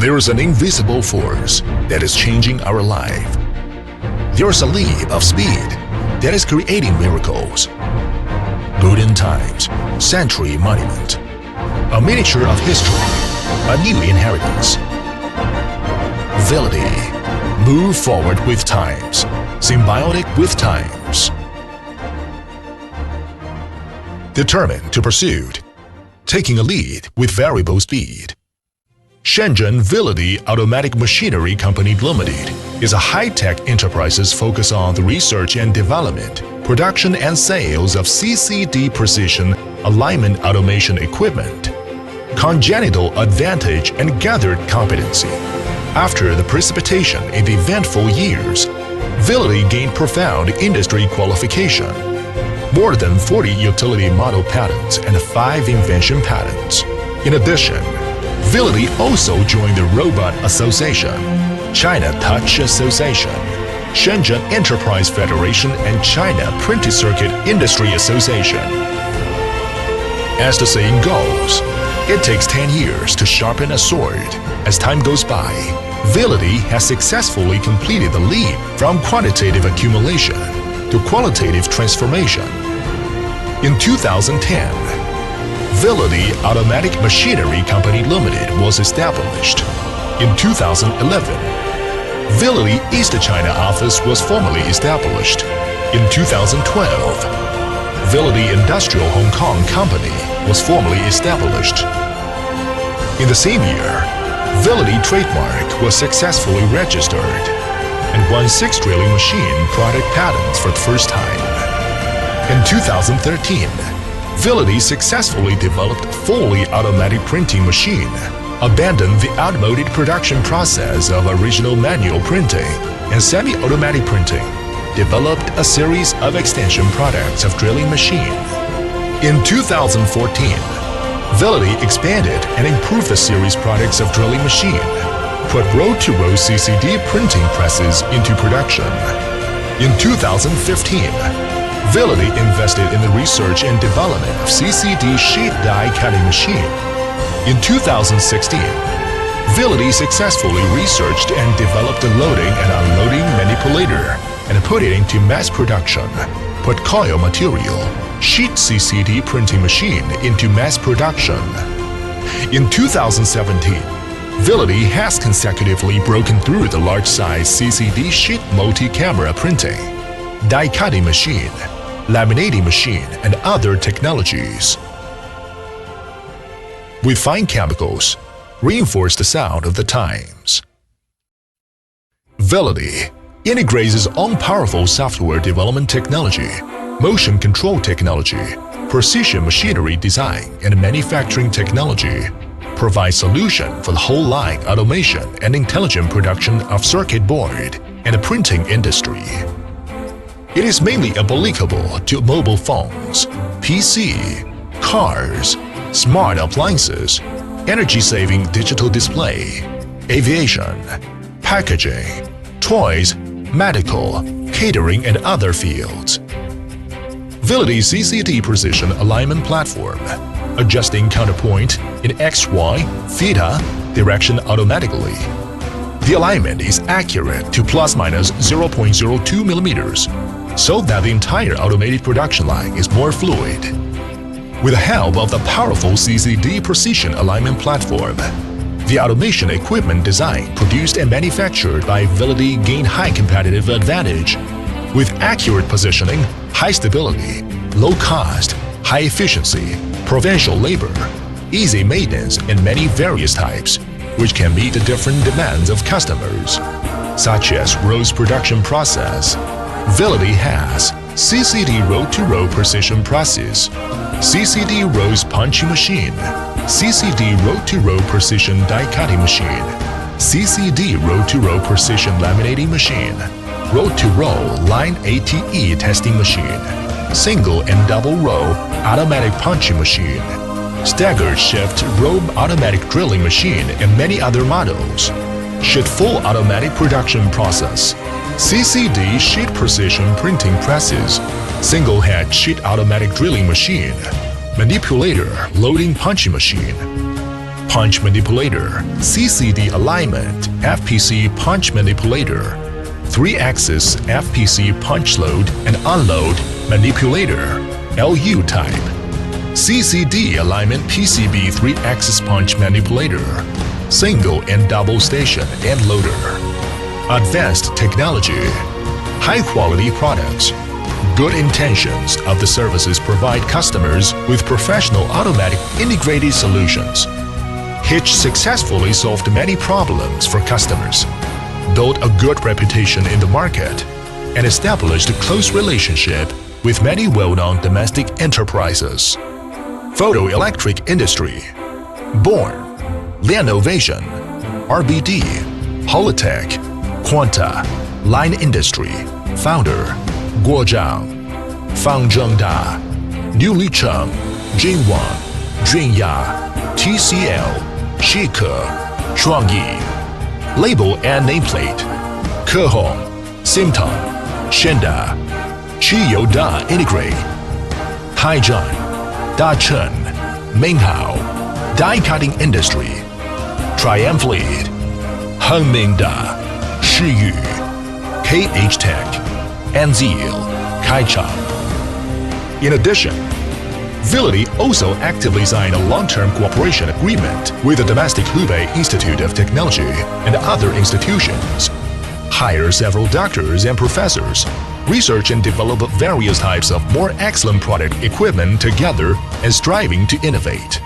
There is an invisible force that is changing our life. There is a leap of speed that is creating miracles. Golden times, century monument, a miniature of history, a new inheritance. VILITY, move forward with times, symbiotic with times. Determined to pursue, taking a lead with variable speed. Shenzhen VILITY Automatic Machinery Company Limited is a high-tech enterprise focused on the research and development, production and sales of CCD precision alignment automation equipment. Congenital advantage and gathered competency. After the precipitation in the eventful years, VILITY gained profound industry qualification. More than 40 utility model patents and 5 invention patents. In addition, VILITY also joined the Robot Association, China Touch Association, Shenzhen Enterprise Federation and China Printed Circuit Industry Association. As the saying goes, it takes 10 years to sharpen a sword. As time goes by, VILITY has successfully completed the leap from quantitative accumulation to qualitative transformation. In 2010, VILITY Automatic Machinery Company Limited was established. In 2011, VILITY East China office was formally established. In 2012, VILITY Industrial Hong Kong Company was formally established. In the same year, VILITY trademark was successfully registered and won 6 drilling machine product patents for the first time. In 2013, VILITY successfully developed a fully automatic printing machine, abandoned the outmoded production process of original manual printing and semi-automatic printing, developed a series of extension products of drilling machine. In 2014, VILITY expanded and improved the series products of drilling machine, put row-to-row CCD printing presses into production. In 2015, VILITY invested in the research and development of CCD sheet die cutting machine. In 2016, VILITY successfully researched and developed a loading and unloading manipulator and put it into mass production, put coil material, sheet CCD printing machine into mass production. In 2017, VILITY has consecutively broken through the large-size CCD sheet multi-camera printing, die-cutting machine, laminating machine, and other technologies. With fine chemicals, reinforce the sound of the times. VILITY integrates its own powerful software development technology, motion control technology, precision machinery design, and manufacturing technology, provides solution for the whole line automation and intelligent production of circuit board and the printing industry. It is mainly applicable to mobile phones, PC, cars, smart appliances, energy-saving digital display, aviation, packaging, toys, medical, catering, and other fields. VILITY CCD Precision Alignment Platform, adjusting counterpoint in XY, theta direction automatically. The alignment is accurate to ±0.02 mm, so that the entire automated production line is more fluid. With the help of the powerful CCD Precision Alignment Platform, the automation equipment designed, produced, and manufactured by VILITY gain high competitive advantage with accurate positioning, high stability, low cost, high efficiency, provincial labor, easy maintenance, and many various types, which can meet the different demands of customers, such as rolls production process. VILITY has CCD row-to-row precision presses, CCD rolls punching machine, CCD row-to-row precision die-cutting machine, CCD row-to-row precision laminating machine, row-to-row line ATE testing machine, single and double row automatic punching machine, staggered shift row automatic drilling machine, and many other models. Sheet full automatic production process, CCD sheet precision printing presses, single head sheet automatic drilling machine, manipulator loading punching machine, punch manipulator, CCD alignment, FPC punch manipulator, 3-axis FPC punch load and unload manipulator, LU type, CCD alignment PCB 3-axis punch manipulator, single and double station and loader. Advanced technology, high-quality products, good intentions of the services provide customers with professional automatic integrated solutions. Hitch successfully solved many problems for customers, built a good reputation in the market, and established a close relationship with many well-known domestic enterprises. Photoelectric industry, Born, Lianovation, RBD, Holotech, Quanta, Line Industry, Founder, Guozhang, Fang Zhengda, Liu Licheng, Jinwang, Junya, TCL, Shike, Shuangyi. Label and nameplate, Kehong, Simton, Shenda, Chiyoda Integrate, Taichung, Dacheng, Minghao, Die Cutting Industry, Triumphlete, Hengmingda, Shiyu, KH Tech, Anzil, Kaichang. In addition, VILITY also actively signed a long-term cooperation agreement with the domestic Hubei Institute of Technology and other institutions, hire several doctors and professors, research and develop various types of more excellent product equipment together and striving to innovate.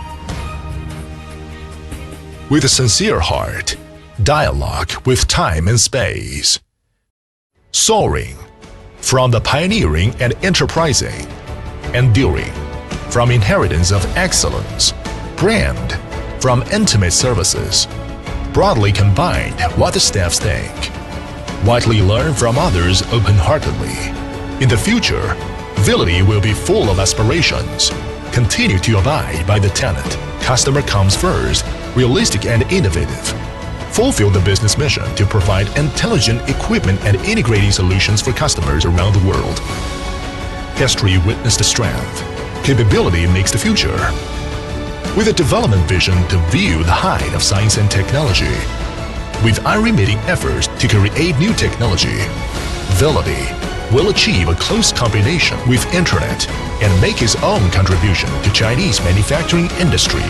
With a sincere heart, dialogue with time and space. Soaring, from the pioneering and enterprising, enduring, from inheritance of excellence, brand, from intimate services, broadly combined what the staffs think, widely learn from others open-heartedly. In the future, VILITY will be full of aspirations, continue to abide by the tenet, customer comes first, realistic and innovative, fulfill the business mission to provide intelligent equipment and integrating solutions for customers around the world. History witnessed the strength. Capability makes the future. With a development vision to view the height of science and technology, with unremitting efforts to create new technology, VILITY will achieve a close combination with Internet and make its own contribution to Chinese manufacturing industry.